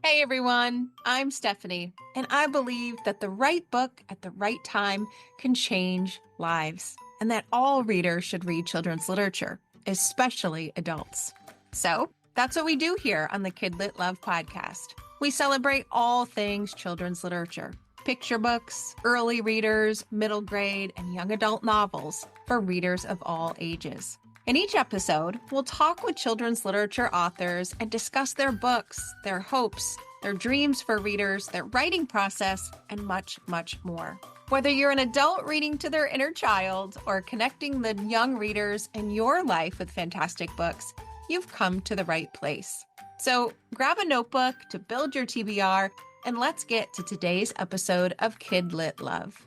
Hey everyone, I'm Stephanie, and I believe that the right book at the right time can change lives, and that all readers should read children's literature, especially adults. So that's what we do here on the KidLit Love podcast. We celebrate all things children's literature: picture books, early readers, middle grade, and young adult novels for readers of all ages. In each episode, we'll talk with children's literature authors and discuss their books, their hopes, their dreams for readers, their writing process, and much, much more. Whether you're an adult reading to their inner child or connecting the young readers in your life with fantastic books, you've come to the right place. So grab a notebook to build your TBR, and let's get to today's episode of KidLit Love.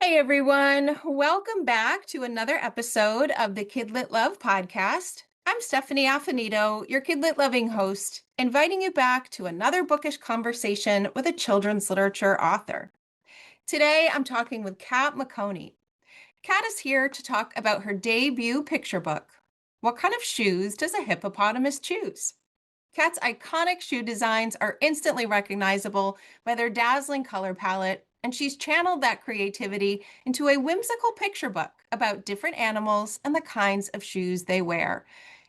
Hey everyone, welcome back to another episode of the KidLit Love podcast. I'm Stephanie Affinito, your KidLit Loving host, inviting you back to another bookish conversation with a children's literature author. Today I'm talking with Kat Maconie. Kat is here to talk about her debut picture book, What Kind of Shoes Does a Hippopotamus Choose? Kat's iconic shoe designs are instantly recognizable by their dazzling color palette, and she's channeled that creativity into a whimsical picture book about different animals and the kinds of shoes they wear.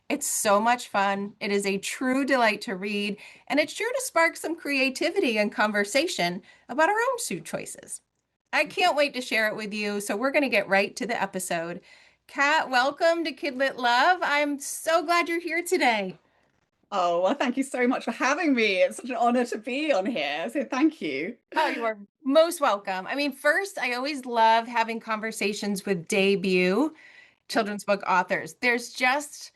It's so much fun. It is a true delight to read, and it's sure to spark some creativity and conversation about our own shoe choices. I can't wait to share it with you, so we're going to get right to the episode. Kat, welcome to KidLit Love. I'm so glad you're here today. Oh, well, thank you so much for having me. It's such an honor to be on here. So thank you. Oh, you are most welcome. I mean, first, I always love having conversations with debut children's book authors. There's just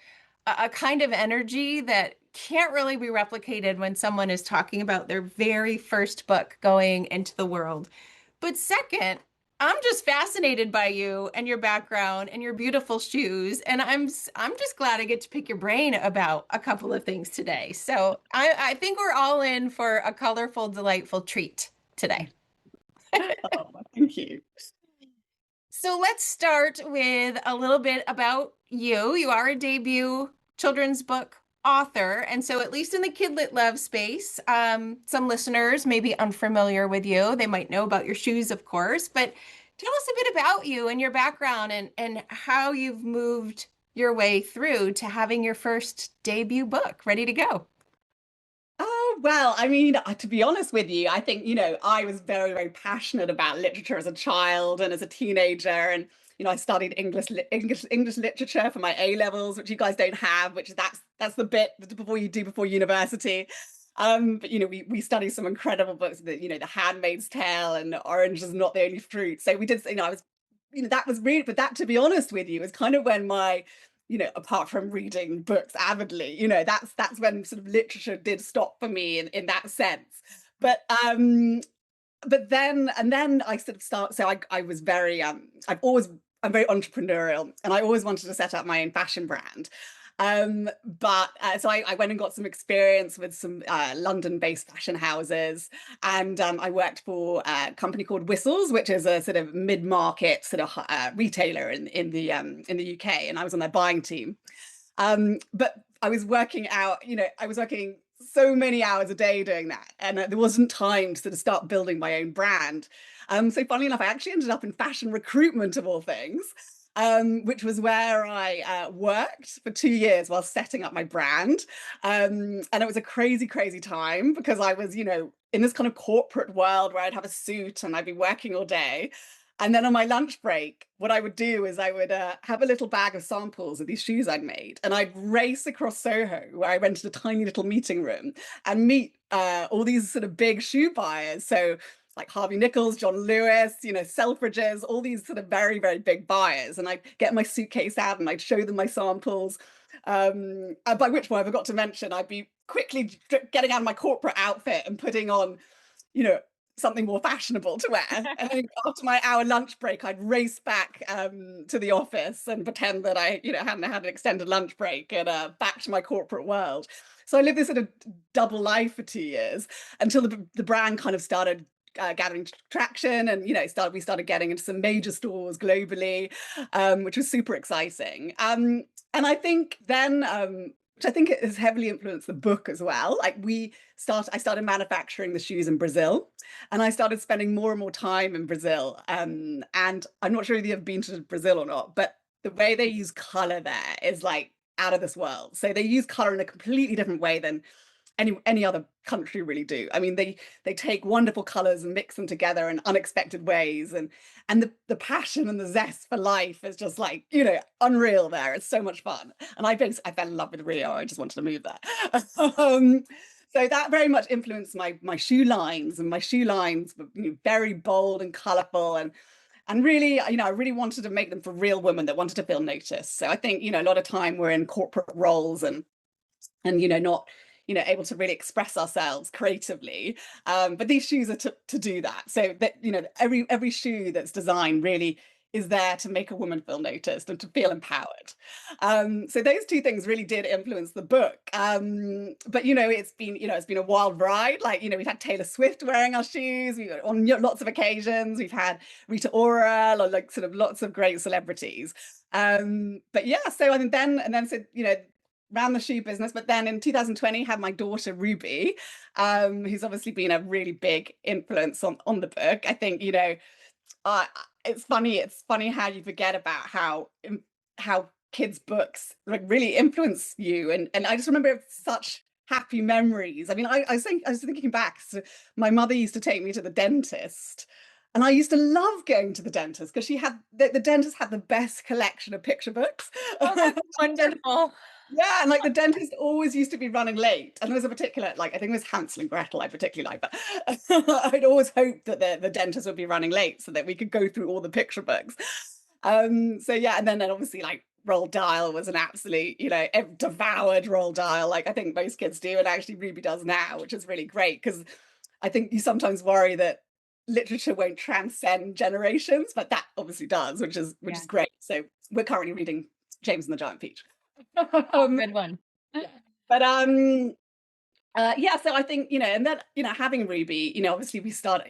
a kind of energy that can't really be replicated when someone is talking about their very first book going into the world. But second, I'm just fascinated by you and your background and your beautiful shoes, and I'm just glad I get to pick your brain about a couple of things today. So I think we're all in for a colorful, delightful treat today. Oh, well, thank you. So let's start with a little bit about you. You are a debut children's book author. And so, at least in the KidLit Love space, some listeners may be unfamiliar with you. They might know about your shoes, of course, but tell us a bit about you and your background and how you've moved your way through to having your first debut book ready to go. Oh, well, I mean, to be honest with you, I think, I was very, very passionate about literature as a child and as a teenager. And, I studied English literature for my A levels, which you guys don't have, which that's the bit before university. But we studied some incredible books, The Handmaid's Tale and Orange is Not the Only Fruit. So we did, I was, that was really, but that, to be honest with you, was kind of when my apart from reading books avidly, that's when sort of literature did stop for me in that sense. But then I sort of I was very I'm very entrepreneurial, and I always wanted to set up my own fashion brand. I went and got some experience with some London-based fashion houses, and I worked for a company called Whistles, which is a sort of mid-market sort of retailer in the UK, and I was on their buying team. But I was working so many hours a day doing that, and there wasn't time to sort of start building my own brand. So funnily enough, I actually ended up in fashion recruitment of all things, which was where I worked for 2 years while setting up my brand. And it was a crazy, crazy time because I was, in this kind of corporate world where I'd have a suit and I'd be working all day. And then on my lunch break, what I would do is I would have a little bag of samples of these shoes I'd made, and I'd race across Soho, where I rented a tiny little meeting room, and meet all these sort of big shoe buyers. So like Harvey Nichols, John Lewis, Selfridges, all these sort of very, very big buyers. And I'd get my suitcase out and I'd show them my samples. By which point I forgot to mention, I'd be quickly getting out of my corporate outfit and putting on, you know, something more fashionable to wear. And then after my hour lunch break, I'd race back to the office and pretend that I, hadn't had an extended lunch break and back to my corporate world. So I lived this sort of double life for 2 years until the brand kind of started gathering traction, and we started getting into some major stores globally, which was super exciting. And I think then, which I think it has heavily influenced the book as well. Like I started manufacturing the shoes in Brazil, and I started spending more and more time in Brazil. And I'm not sure if you've been to Brazil or not, but the way they use color there is like out of this world. So they use color in a completely different way than any other country really do. I mean, they take wonderful colors and mix them together in unexpected ways, and the passion and the zest for life is just like, unreal there. It's so much fun. And I fell in love with Rio. I just wanted to move there. So that very much influenced my shoe lines, and my shoe lines were, very bold and colorful, and really, I really wanted to make them for real women that wanted to feel noticed. So I think, a lot of time we're in corporate roles, and not able to really express ourselves creatively, but these shoes are to do that. So that, every shoe that's designed really is there to make a woman feel noticed and to feel empowered. So those two things really did influence the book. But it's been a wild ride. Like, we've had Taylor Swift wearing our shoes, we've on lots of occasions, we've had Rita Ora, or like sort of lots of great celebrities. But yeah, so I mean then so ran the shoe business, but then in 2020 had my daughter Ruby, who's obviously been a really big influence on the book. I think, uh, it's funny how you forget about how kids' books like really influence you, and I just remember such happy memories. I mean, I was thinking back, so my mother used to take me to the dentist. And I used to love going to the dentist because the dentist had the best collection of picture books. Oh, that's wonderful. Yeah, and like the dentist always used to be running late. And there was a particular, like I think it was Hansel and Gretel I particularly like, but I'd always hoped that the dentist would be running late so that we could go through all the picture books. So yeah, and then obviously like Roald Dahl was an absolute, devoured Roald Dahl, like I think most kids do, and actually Ruby does now, which is really great because I think you sometimes worry that literature won't transcend generations, but that obviously does, which is Yeah. great. So we're currently reading James and the Giant Peach. Oh, um, good one. yeah. But yeah, so I think, and then, having Ruby, obviously we started,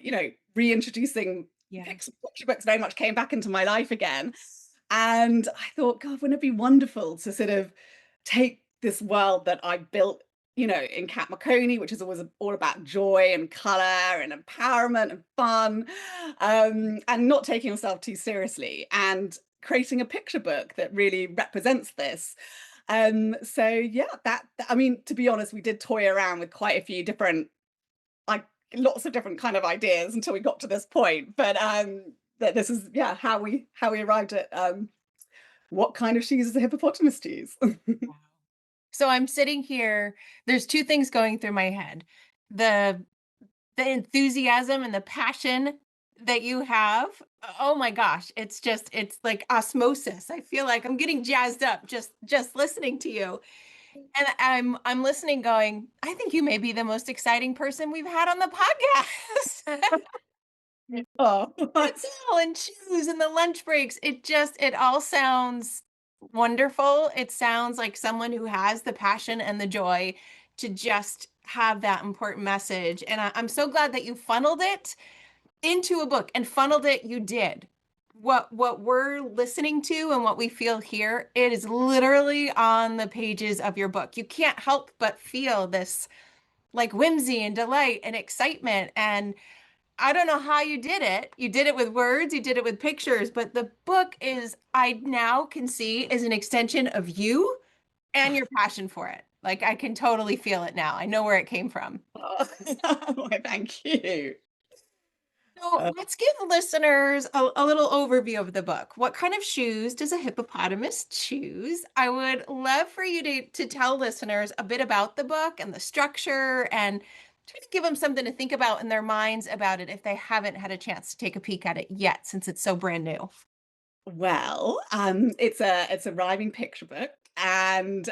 reintroducing Yeah. picture books very much came back into my life again. And I thought, God, wouldn't it be wonderful to sort of take this world that I built, in Kat Maconie, which is always all about joy and color and empowerment and fun, and not taking yourself too seriously, and creating a picture book that really represents this. So yeah, I mean, to be honest, we did toy around with quite a few different, like lots of different kind of ideas until we got to this point. But that this is how we arrived at what kind of shoes is a hippopotamus choose. So I'm sitting here, there's two things going through my head. The the enthusiasm and the passion that you have. Oh my gosh, it's like osmosis. I feel like I'm getting jazzed up just listening to you. And I'm listening going, I think you may be the most exciting person we've had on the podcast. Oh, It's all and shoes and the lunch breaks. It all sounds wonderful. It sounds like someone who has the passion and the joy to just have that important message. And I'm so glad that you funneled it into a book, and funneled it you did. What we're listening to and what we feel here, it is literally on the pages of your book. You can't help but feel this like whimsy and delight and excitement. And I don't know how you did it. You did it with words, you did it with pictures, but the book is, I now can see, is an extension of you and your passion for it. Like I can totally feel it now. I know where it came from. Why, thank you. So Uh, let's give listeners a little overview of the book. What kind of shoes does a hippopotamus choose? I would love for you to tell listeners a bit about the book and the structure, and try to give them something to think about in their minds about it if they haven't had a chance to take a peek at it yet, since it's so brand new. Well, it's a rhyming picture book, and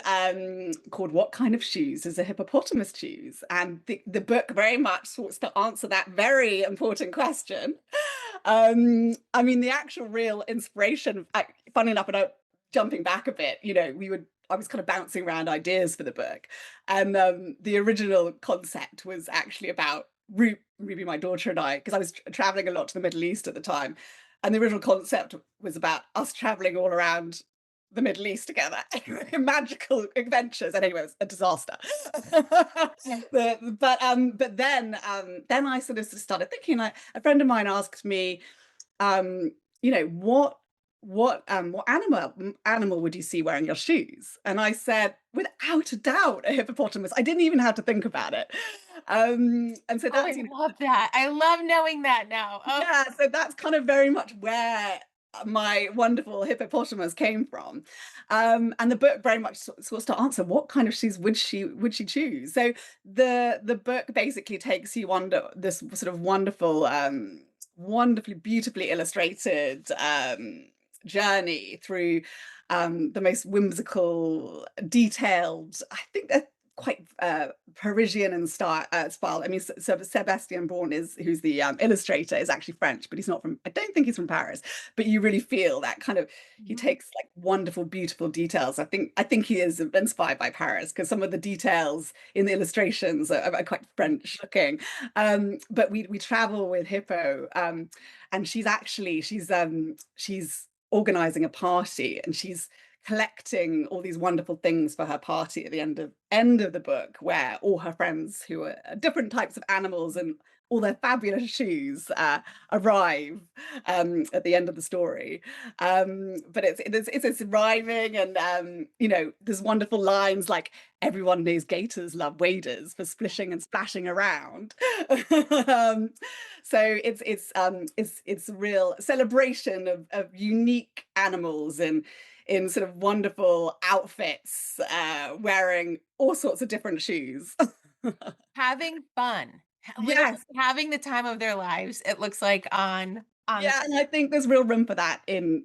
called "What Kind of Shoes Does a Hippopotamus Choose?" And the book very much sorts to answer that very important question. I mean, the actual real inspiration, funny enough, and jumping back a bit, I was kind of bouncing around ideas for the book, and the original concept was actually about Ruby, my daughter, and I, because I was traveling a lot to the Middle East at the time. And the original concept was about us traveling all around the Middle East together, magical adventures. And anyway, it was a disaster. Then I sort of started thinking. Like a friend of mine asked me, you know, what animal would you see wearing your shoes? And I said, without a doubt, a hippopotamus. I didn't even have to think about it. And so Oh, that's, I love that. I love knowing that now. Oh, yeah, so that's kind of very much where my wonderful hippopotamus came from. And the book very much sorts to answer what kind of shoes would she choose. So the book basically takes you under this sort of wonderful, wonderfully beautifully illustrated journey through the most whimsical, detailed, I think they're quite Parisian in style. I mean, Sebastian Bourne who's the illustrator, is actually French, but he's not from. I don't think he's from Paris. But you really feel that kind of. He mhm. takes like wonderful, beautiful details. I think he is inspired by Paris because some of the details in the illustrations are quite French looking. But we travel with Hippo, and she's organizing a party, and she's collecting all these wonderful things for her party at the end of the book, where all her friends who are different types of animals and all their fabulous shoes arrive at the end of the story. But it's rhyming, and there's wonderful lines like everyone knows gators love waders for splishing and splashing around. um, so it's a real celebration of unique animals and in sort of wonderful outfits, wearing all sorts of different shoes. Having fun. Literally Yes, having the time of their lives, it looks like on the yeah, and I think there's real room for that in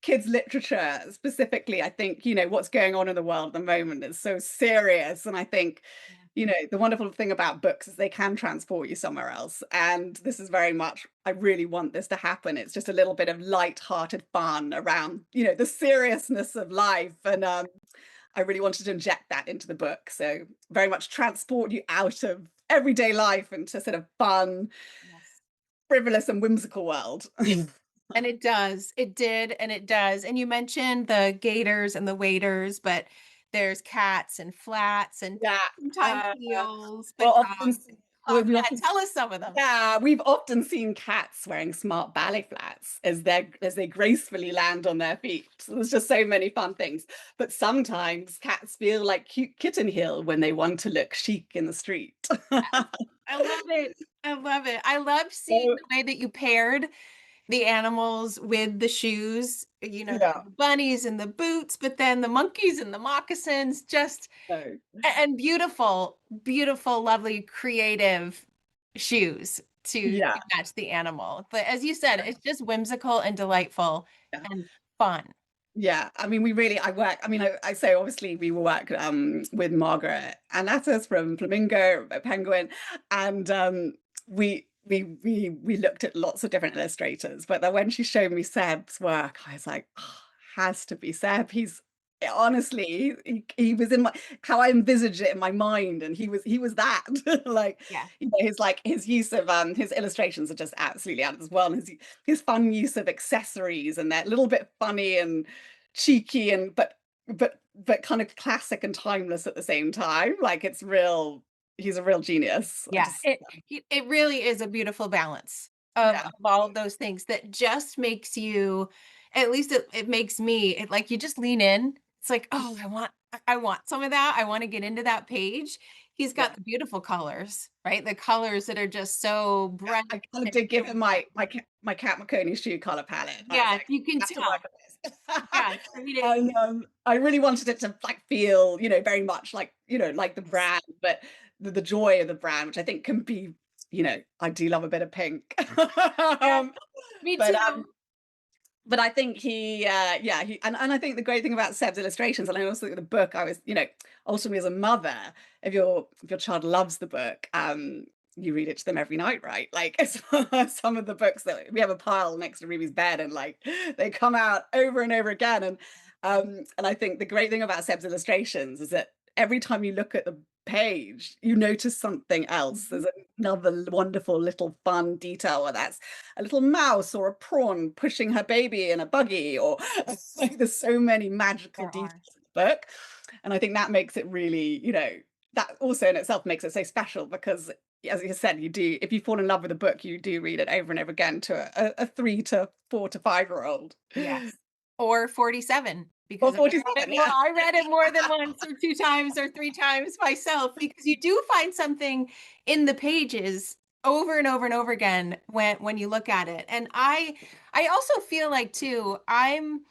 kids literature specifically. I think what's going on in the world at the moment is so serious, and I think yeah. the wonderful thing about books is they can transport you somewhere else. And this is very much, I really want this to happen. It's just a little bit of light-hearted fun around, the seriousness of life. And I really wanted to inject that into the book. So very much transport you out of everyday life into sort of fun, Yes. frivolous, and whimsical world. And it does. It did, and it does. And you mentioned the gators and the waders, but there's cats and flats and Yeah. sometimes heels, Well, often, batons, and we often tell us some of them. Yeah, we've often seen cats wearing smart ballet flats as they gracefully land on their feet. So there's just so many fun things. But sometimes cats feel like cute kitten heel when they want to look chic in the street. I love it. I love it. I love seeing So, the way that you paired the animals with the shoes, yeah. the bunnies and the boots, but then the monkeys and the moccasins, just So, and beautiful, beautiful, lovely, creative shoes to yeah. match the animal. But as you said, it's just whimsical and delightful Yeah. and fun. Yeah, I mean, I work. I mean, I say obviously we work with Margaret and Atlas from Flamingo Penguin, and we looked at lots of different illustrators. But then when she showed me Seb's work, I was like, oh, has to be Seb. He's honestly he was in my how I envisaged it in my mind, and he was that like Yeah. his use of his illustrations are just absolutely out of this world. And his fun use of accessories, and that little bit funny and cheeky and but kind of classic and timeless at the same time. Like it's real. He's a real genius. I Yeah, just it really is a beautiful balance Yeah, of all of those things that just makes you, at least it makes me, like you just lean in. It's like, oh, I want some of that. I want to get into that page. He's yeah. got the beautiful colors, right? The colors that are just so Yeah, bright I kind of and did give him beautiful. my Kat Maconie shoe color palette. I was Yeah, like, you can I have to work tell. on Yeah, this. I mean, And I really wanted it to like feel, very much like, like the brand, but the joy of the brand, which I think can be, I do love a bit of pink. yeah, um, me but too. but I think and I think the great thing about Seb's illustrations, and I also think the book, I was, ultimately as a mother, if your child loves the book, you read it to them every night, right? Like some of the books that we have a pile next to Ruby's bed, and like they come out over and over again. And I think the great thing about Seb's illustrations is that every time you look at page, you notice something else. Mhm. There's another wonderful little fun detail, where that's a little mouse or a prawn pushing her baby in a buggy, or like there's so many magical There details are. in the book. And I think that makes it really, that also in itself makes it so special, because as you said, you do, if you fall in love with a book, you do read it over and over again to a 3 to 4 to 5 year old. Yes. Or 47, Or because I read it 47, more yeah. I read it more than once or 2 times or 3 times myself, because you do find something in the pages over and over and over again when you look at it. And I also feel like too, I'm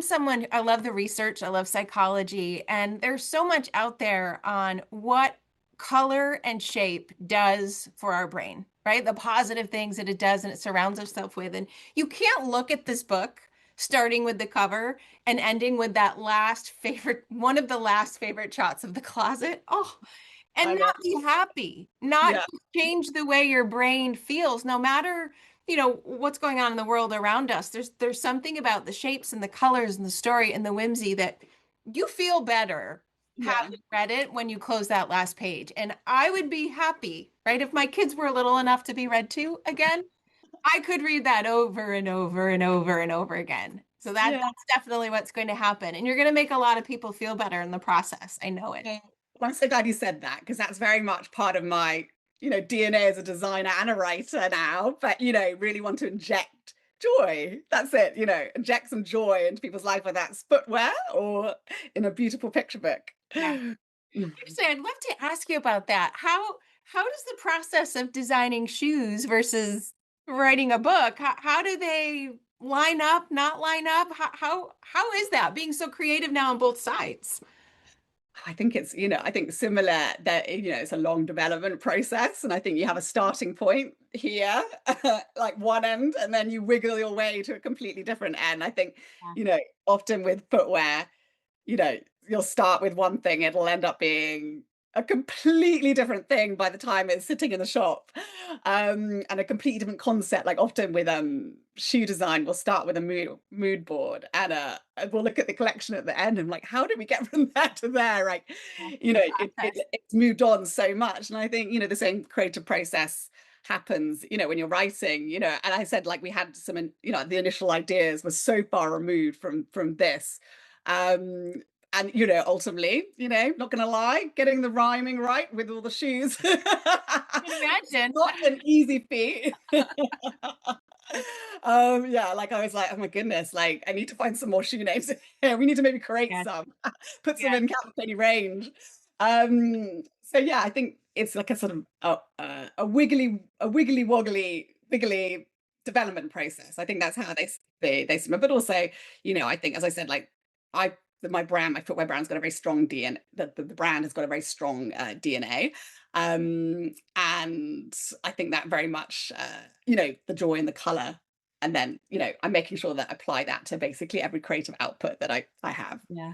someone, I love the research, I love psychology, and there's so much out there on what color and shape does for our brain, right? The positive things that it does and it surrounds itself with. And you can't look at this book starting with the cover and ending with that last favorite, one of the last favorite shots of the closet. Oh, I and know. not be happy, not Yeah, change the way your brain feels, no matter, what's going on in the world around us. There's something about the shapes and the colors and the story and the whimsy that you feel better yeah, having read it when you close that last page. And I would be happy, right? If my kids were little enough to be read to again, I could read that over and over and over and over again. So yeah. that's definitely what's going to happen. And you're going to make a lot of people feel better in the process. I know it. Yeah. Well, I'm so glad you said that, because that's very much part of my, DNA as a designer and a writer now. But, really want to inject joy. That's it, inject some joy into people's life, whether that's footwear or in a beautiful picture book. Yeah. Actually, I'd love to ask you about that. How does the process of designing shoes versus writing a book, how do they line up, not line up? How is that being so creative now on both sides? I think it's, I think similar that, it's a long development process. And I think you have a starting point here, like one end, and then you wiggle your way to a completely different end. I think, Yeah. often with footwear, you know, you'll start with one thing, it'll end up being a completely different thing by the time it's sitting in the shop. And a completely different concept. Like often with shoe design, we'll start with a mood board, and we'll look at the collection at the end and like, how did we get from there to there? Like, Yeah. The process. it's moved on so much. And I think, the same creative process happens, when you're writing, and I said, like, we had some, the initial ideas were so far removed from this. Um, and ultimately, not gonna lie, getting the rhyming right with all the shoes I can imagine. not an easy feat. Yeah, like I was like, oh my goodness, like I need to find some more shoe names here. We need to maybe create Yes, some, put some yes, in Kat Maconie range. So yeah, I think it's like a sort of a wiggly woggly wiggly development process. I think that's how they swim. But also, I think, as I said, like I my brand, my footwear brand's got a very strong DNA. The brand has got a very strong DNA. And I think that very much, the joy and the color. And then, I'm making sure that I apply that to basically every creative output that I have. yeah.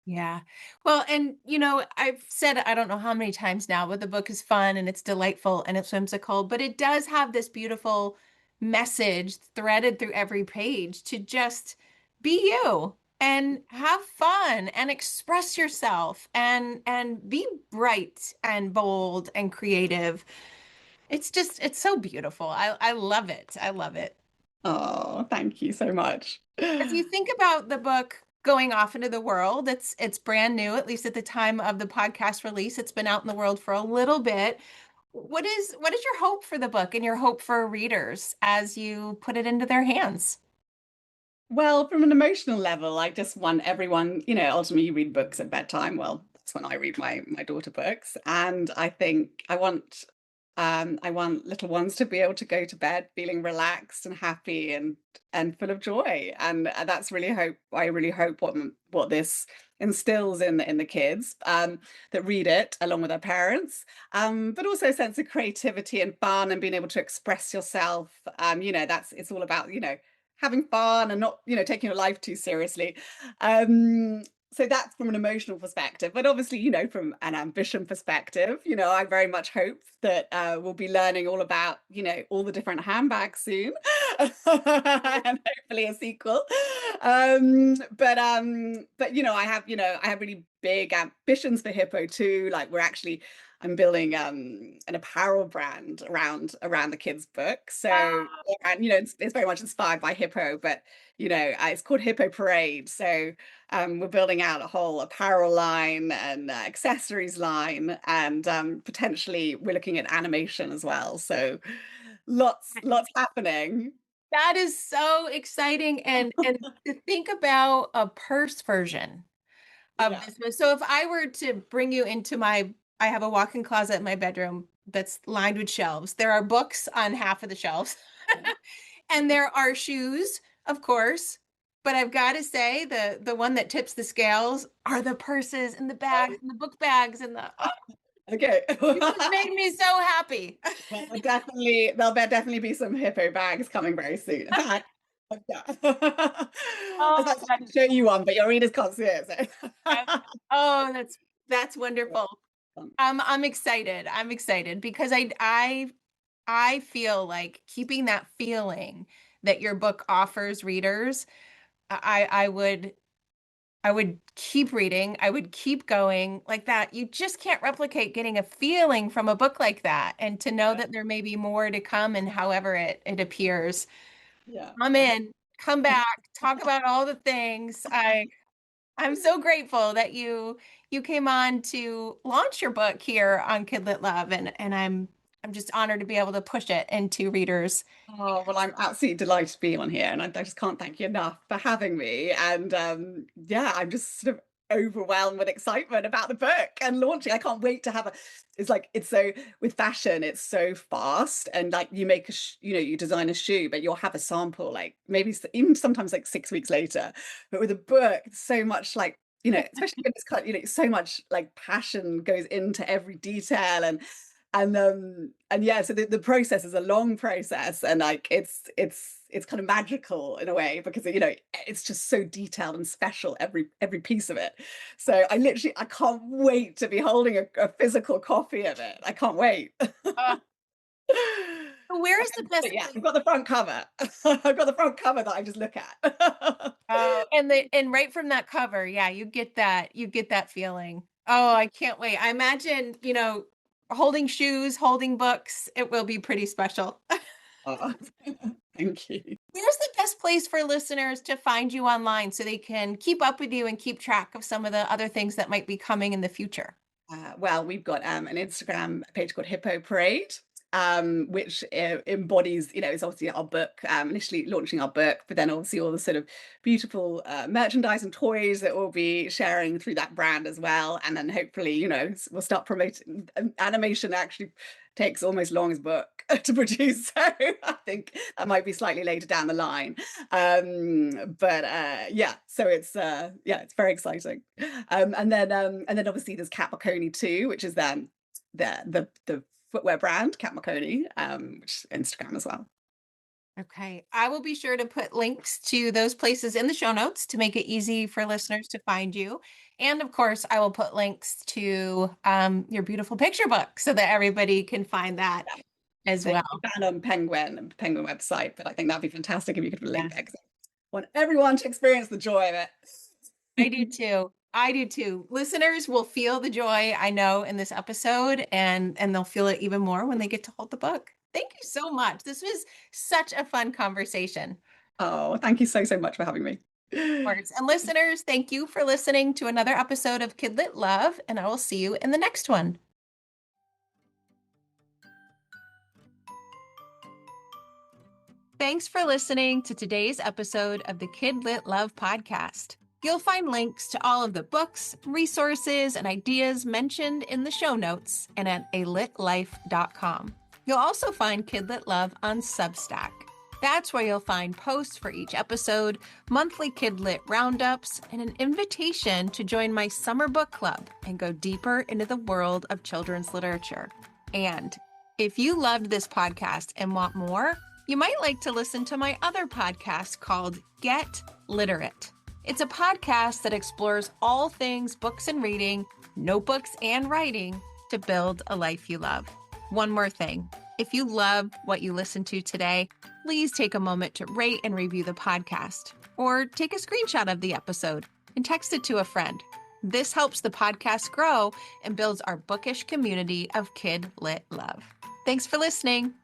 Yeah. Well, and I've said I don't know how many times now, but the book is fun and it's delightful and it's whimsical, but it does have this beautiful message threaded through every page to just be you and have fun and express yourself and be bright and bold and creative. It's so beautiful. I love it. I love it. Oh, thank you so much. As you think about the book going off into the world, it's brand new, at least at the time of the podcast release. It's been out in the world for a little bit. What is your hope for the book and your hope for readers as you put it into their hands? Well, from an emotional level, I just want everyone, ultimately you read books at bedtime. Well, that's when I read my daughter books. And I think I want little ones to be able to go to bed feeling relaxed and happy and full of joy. And that's really hope I really hope what this instills in the kids, that read it along with their parents, but also a sense of creativity and fun and being able to express yourself. That's it's all about, having fun and not, taking your life too seriously. So that's from an emotional perspective, but obviously, from an ambition perspective, I very much hope that we'll be learning all about, all the different handbags soon, and hopefully a sequel. But I have really big ambitions for Hippo too. Like I'm building an apparel brand around the kids' book. So, and it's very much inspired by Hippo, but it's called Hippo Parade. So we're building out a whole apparel line and accessories line, and potentially we're looking at animation as well. So lots happening. That is so exciting. And to think about a purse version of Yeah. this one. So if I were to bring you into I have a walk-in closet in my bedroom that's lined with shelves. There are books on half of the shelves. And there are shoes, of course. But I've got to say the one that tips the scales are the purses and the bags and the book bags and the Okay. you just made me so happy. There'll definitely be some Hippo bags coming very soon. In fact, yeah. I was Oh, like, I that can is show you one, but your readers can't see it. So. oh, that's wonderful. I'm excited. I'm excited because I feel like keeping that feeling that your book offers readers, I would keep reading. I would keep going like that. You just can't replicate getting a feeling from a book like that. And to know Yeah, that there may be more to come and however it appears. yeah. I'm in. Come back. Talk about all the things. I'm so grateful that you came on to launch your book here on KidLit Love, and I'm just honored to be able to push it into readers. Oh, well, I'm absolutely delighted to be on here, and I just can't thank you enough for having me. And yeah, I'm just sort of overwhelmed with excitement about the book and launching. I can't wait to have it's so with fashion, it's so fast, and like you make you design a shoe, but you'll have a sample like maybe even sometimes like 6 weeks later. But with a book, it's so much like especially when it's kind of, so much like passion goes into every detail and yeah, so the process is a long process, and like it's kind of magical in a way because it's just so detailed and special, every piece of it. So I can't wait to be holding a physical copy of it. I can't wait. Uh, where is the best Yeah, place? I've got the front cover. I've got the front cover that I just look at. Oh, and right from that cover, yeah, you get that feeling. Oh, I can't wait. I imagine, holding shoes, holding books, it will be pretty special. Oh, thank you. Where's the best place for listeners to find you online so they can keep up with you and keep track of some of the other things that might be coming in the future? Well, we've got an Instagram page called Hippo Parade, which embodies, it's obviously our book, initially launching our book, but then obviously all the sort of beautiful merchandise and toys that we'll be sharing through that brand as well. And then hopefully, we'll start promoting. Animation actually takes almost as long as book to produce, so I think that might be slightly later down the line. But yeah, so it's very exciting. And then obviously there's Kat Maconie too, which is then the footwear brand Kat Maconie, which is Instagram as well. Okay. I will be sure to put links to those places in the show notes to make it easy for listeners to find you. And of course, I will put links to your beautiful picture book so that everybody can find that as They well. can be found on Penguin website, but I think that'd be fantastic if you could put a link there Yes, because I want everyone to experience the joy of I do it. too. I do too. Listeners will feel the joy, I know, in this episode, and they'll feel it even more when they get to hold the book. Thank you so much. This was such a fun conversation. Oh, thank you so much for having me. Course. And listeners, thank you for listening to another episode of KidLit Love, and I will see you in the next one. Thanks for listening to today's episode of the KidLit Love podcast. You'll find links to all of the books, resources, and ideas mentioned in the show notes and at alitlife.com. You'll also find KidLit Love on Substack. That's where you'll find posts for each episode, monthly KidLit roundups, and an invitation to join my summer book club and go deeper into the world of children's literature. And if you loved this podcast and want more, you might like to listen to my other podcast called Get Literate. It's a podcast that explores all things books and reading, notebooks and writing to build a life you love. One more thing. If you love what you listened to today, please take a moment to rate and review the podcast, or take a screenshot of the episode and text it to a friend. This helps the podcast grow and builds our bookish community of KidLit Love. Thanks for listening.